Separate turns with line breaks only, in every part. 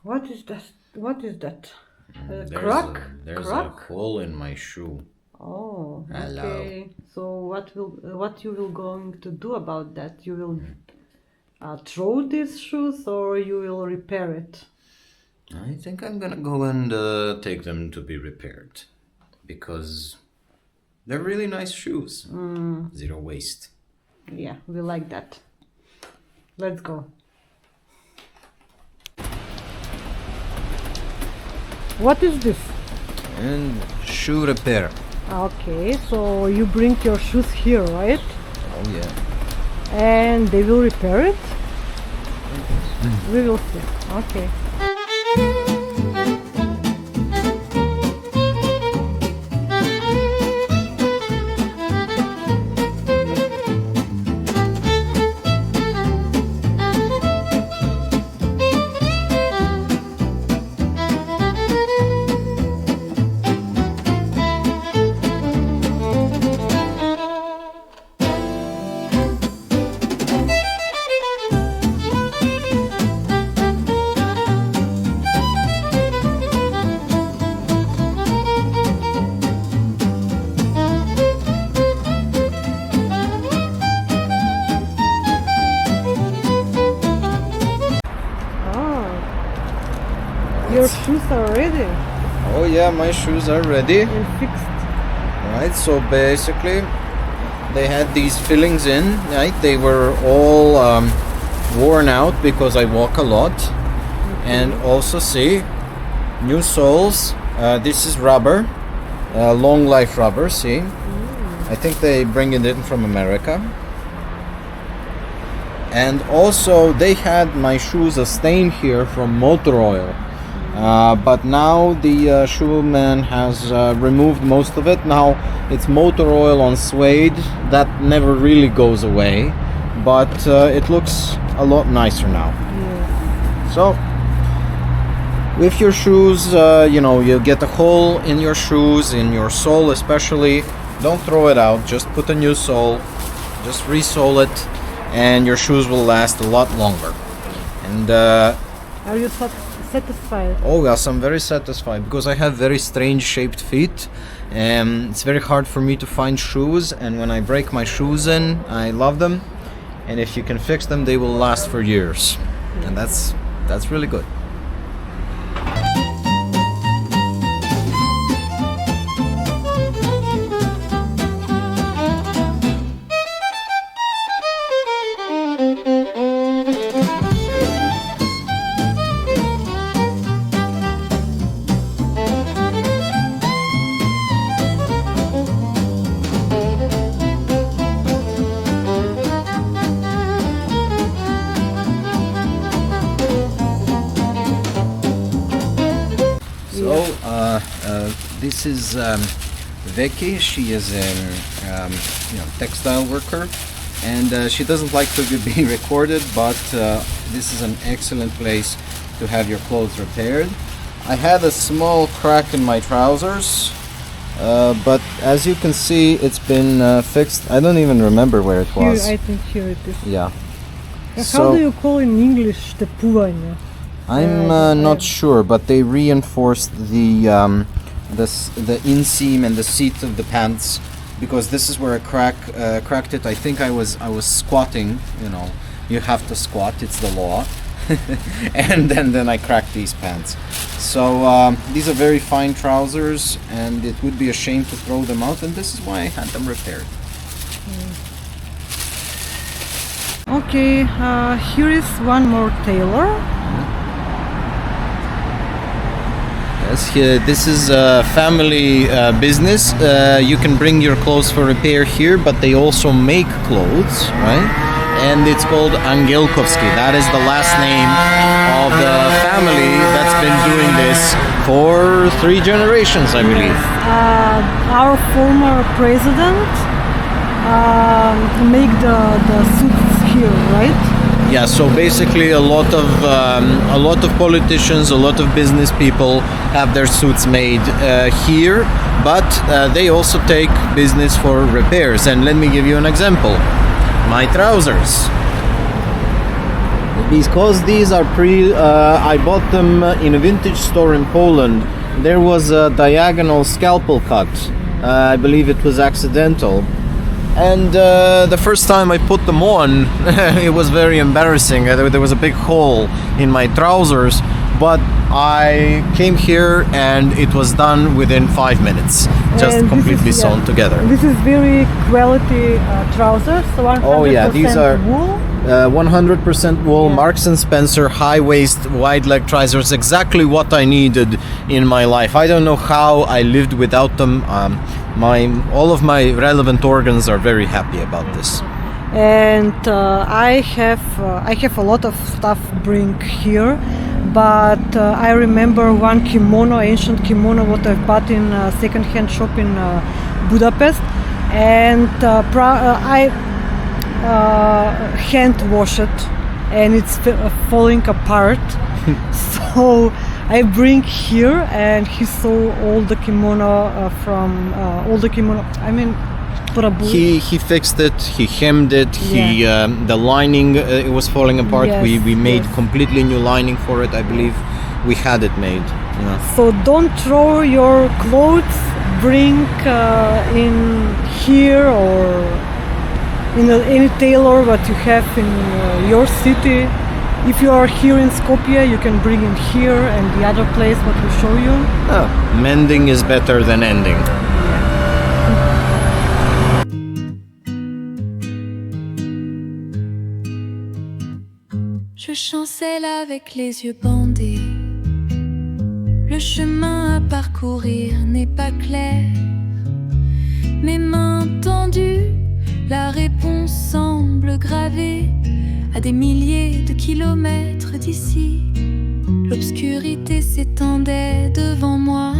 What is that? What is that?
There's
Croc?
there's
Croc?
a hole in my shoe.
Oh,
Hello.
okay. So what you will going to do about that? You will throw these shoes or you will repair it?
I think I'm gonna go and take them to be repaired because they're really nice shoes. Zero waste.
Yeah, we like that. Let's go. What is this?
And shoe repair.
Okay, so you bring your shoes here, right?
Oh yeah.
And they will repair it? We will see. Okay. Your shoes are ready
Oh yeah, my shoes are ready.
and fixed.
Right, so basically they had these fillings in, right? They were all worn out because I walk a lot. And also see, new soles. This is rubber, long life rubber, see? I think they bring it in from America. And also they had my shoes a stain here from motor oil. But now the shoe man has removed most of it. Now it's motor oil on suede. That never really goes away, but it looks a lot nicer now.
Yes.
So with your shoes, you get a hole in your shoes, in your sole especially. Don't throw it out. Just put a new sole. Just re-sole it, and your shoes will last a lot longer. And
Are you satisfied?
oh yes, I'm very satisfied because I have very strange shaped feet. It's very hard for me to find shoes, and when I break my shoes in, I love them. And if you can fix them, they will last for years, and that's really good. So this is Veki. She is a textile worker, and she doesn't like to be recorded, but this is an excellent place to have your clothes repaired. I had a small crack in my trousers, but as you can see, it's been fixed. I don't even remember where it
Here,
was.
I think here it is.
Yeah.
How do you call in English the puvanje?
I'm not sure, but they reinforced the inseam and the seat of the pants because this is where I cracked it. I think I was squatting. You have to squat; it's the law. And then I cracked these pants. So these are very fine trousers, and it would be a shame to throw them out. And this is why I had them repaired.
Okay, here is one more tailor.
Yes, here, this is a family business. You can bring your clothes for repair here, but they also make clothes, right? And it's called Angelkovski. That is the last name of the family that's been doing this for 3 generations, I believe.
Our former president make the suits here, right?
Yeah, so basically a lot of politicians, a lot of business people have their suits made here, but they also take business for repairs. And let me give you an example. My trousers. Because these are I bought them in a vintage store in Poland. There was a diagonal scalpel cut. I believe it was accidental. And the first time I put them on, it was very embarrassing. There was a big hole in my trousers, but I came here and it was done within 5 minutes, just
And
completely sewn together.
This is very quality trousers. 100%
Oh yeah, these are
wool.
100% wool,
Yeah.
Marks and Spencer, high waist, wide leg trousers, exactly what I needed in my life. I don't know how I lived without them. All of my relevant organs are very happy about this.
And I have a lot of stuff bring here, but I remember one kimono, ancient kimono, what I bought in a second-hand shop in Budapest, and I hand wash it, and it's falling apart. So I bring here, and he saw all the kimono from all the kimono. I mean.
He fixed it. He hemmed it.
Yeah.
The lining it was falling apart.
Yes,
we made
yes.
completely new lining for it. I believe we had it made. Yeah.
So don't throw your clothes. Bring in here or in any tailor what you have in your city. If you are here in Skopje, you can bring in here and the other place what we show you.
Mending is better than ending.
Je chancelle avec les yeux bandés. Le chemin à parcourir n'est pas clair. Mes mains tendues, la réponse semble gravée à des milliers de kilomètres d'ici. L'obscurité s'étendait devant moi.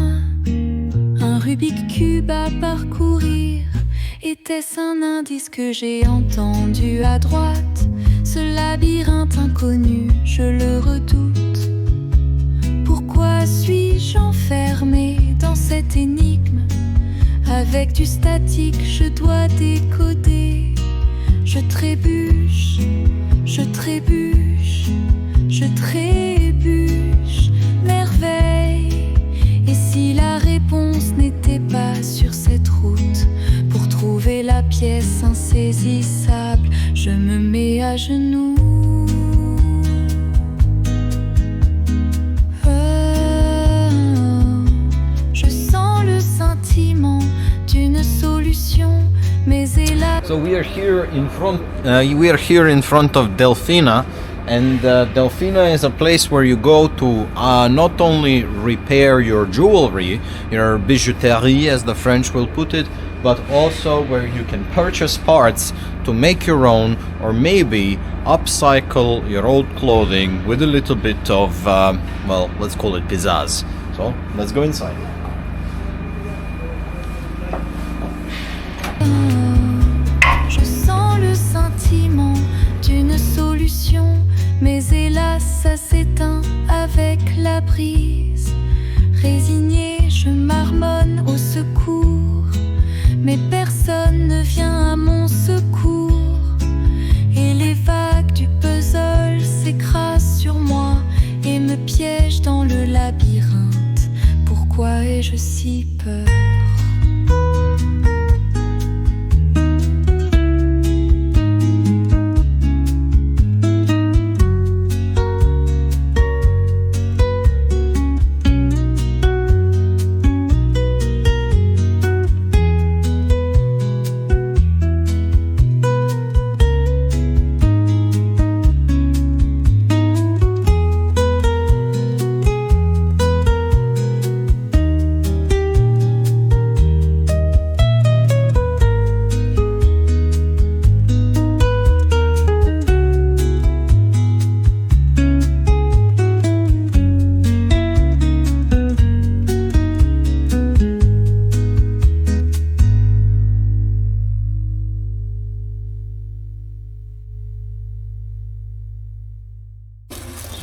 Un Rubik cube à parcourir. Était-ce un indice que j'ai entendu à droite? Ce labyrinthe inconnu, je le redoute. Pourquoi suis-je enfermé dans cette énigme? Avec du statique, je dois décoder. Je trébuche, je trébuche, je trébuche. Merveille. Et si la réponse n'était pas sur cette route? Pour trouver la pièce insaisissable, je me mets à genoux. Je sens le sentiment d'une solution, mais hélas.
So we are here in front. Of Delfina, and Delfina is a place where you go to not only repair your jewelry, your bijouterie, as the French will put it, but also where you can purchase parts to make your own, or maybe upcycle your old clothing with a little bit of, well, let's call it pizzazz. So let's go inside.
Je sens le sentiment d'une solution, mais hélas ça s'éteint avec la brise. Résigné, je marmonne au secours, mais personne ne vient à mon secours. Et les vagues du puzzle s'écrasent sur moi et me piègent dans le labyrinthe. Pourquoi ai-je si peur?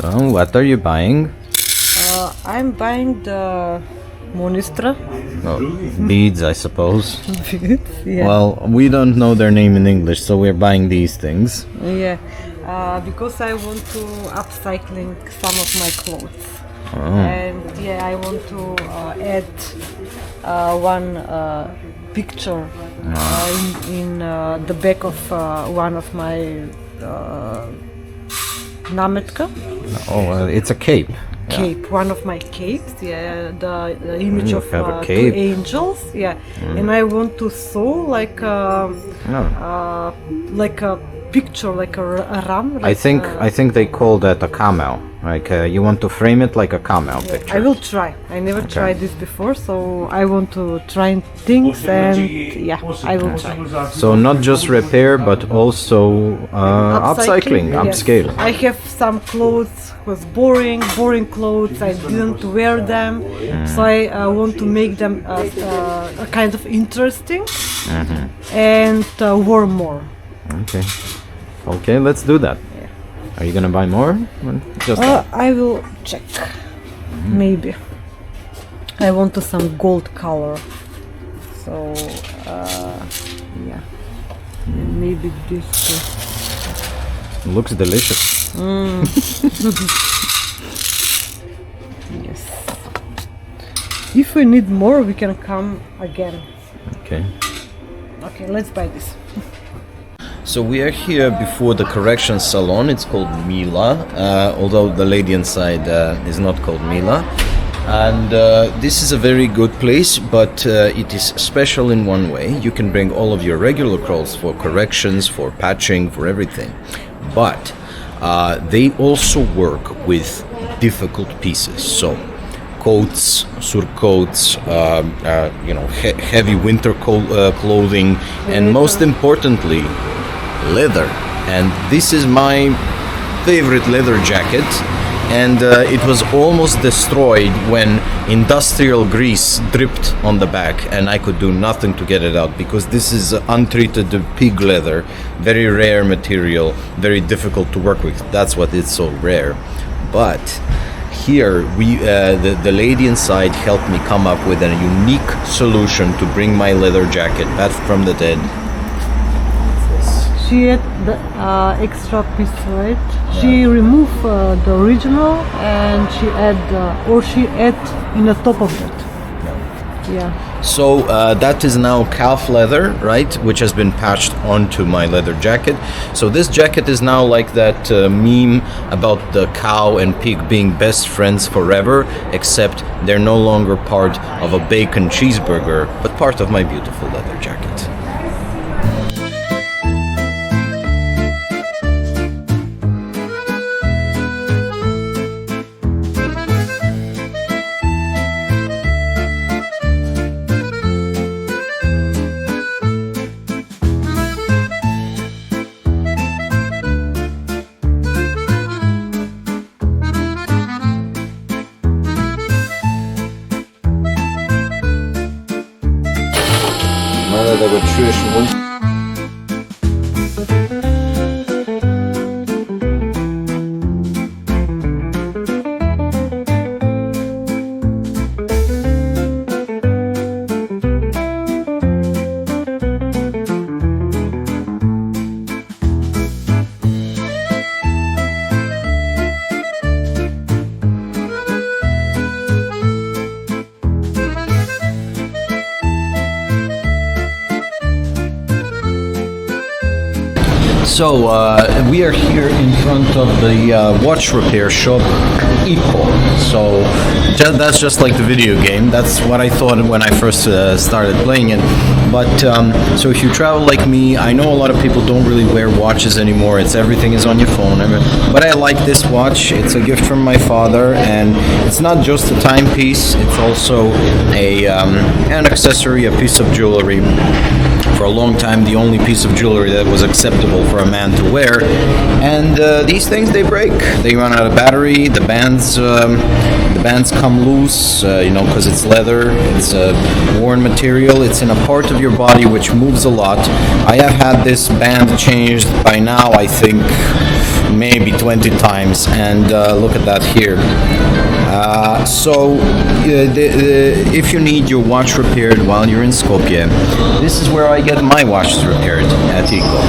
So, what are you buying?
I'm buying the monistra.
Oh, beads, I suppose.
Yeah.
Well, we don't know their name in English, so we're buying these things.
Yeah. because I want to upcycling some of my clothes. And yeah, I want to add one picture in the back of one of my nametka.
Oh, it's a cape.
Cape, one of my capes, the image of
have a
two
cape.
angels, and I want to sew like a picture, like a ram.
I think they call that a camel. Like you want to frame it like a camel picture.
I will try. I never tried this before, so I want to try things, and I will try.
So not just repair, but also upcycling,
yes.
upscale.
I have some clothes was boring clothes. I didn't wear them, so I want to make them a kind of interesting and wear more.
Okay, let's do that. Are you gonna buy more? Just
I will check. Maybe. I want to some gold color. So maybe this too.
Looks delicious.
Yes. If we need more, we can come again.
Okay.
Okay, let's buy this.
So we are here before the correction salon. It's called Mila, although the lady inside is not called Mila. And this is a very good place, but it is special in one way. You can bring all of your regular clothes for corrections, for patching, for everything. But they also work with difficult pieces. So coats, surcoats, heavy winter clothing, and most importantly, leather. And this is my favorite leather jacket, and it was almost destroyed when industrial grease dripped on the back, and I could do nothing to get it out because this is untreated pig leather, very rare material, very difficult to work with. That's what it's so rare. But here the lady inside helped me come up with a unique solution to bring my leather jacket back from the dead.
She had the extra piece, right? She removed the original and she add in the top of it. Yeah.
So that is now calf leather, right? Which has been patched onto my leather jacket. So this jacket is now like that meme about the cow and pig being best friends forever, except they're no longer part of a bacon cheeseburger, but part of my beautiful leather jacket. Da go čuješ muziku. So we are here in front of the watch repair shop, Ipo. So that's just like the video game. That's what I thought when I first started playing it. But so if you travel like me, I know a lot of people don't really wear watches anymore. Everything is on your phone. But I like this watch. It's a gift from my father, and it's not just a timepiece. It's also an accessory, a piece of jewelry. For a long time, the only piece of jewelry that was acceptable for a man to wear. And these things, they break. They run out of battery. The bands come loose, because it's leather. It's a worn material. It's in a part of your body which moves a lot. I have had this band changed by now, I think, maybe 20 times. And look at that here. If you need your watch repaired while you're in Skopje, this is where I get my watches repaired at Ipo.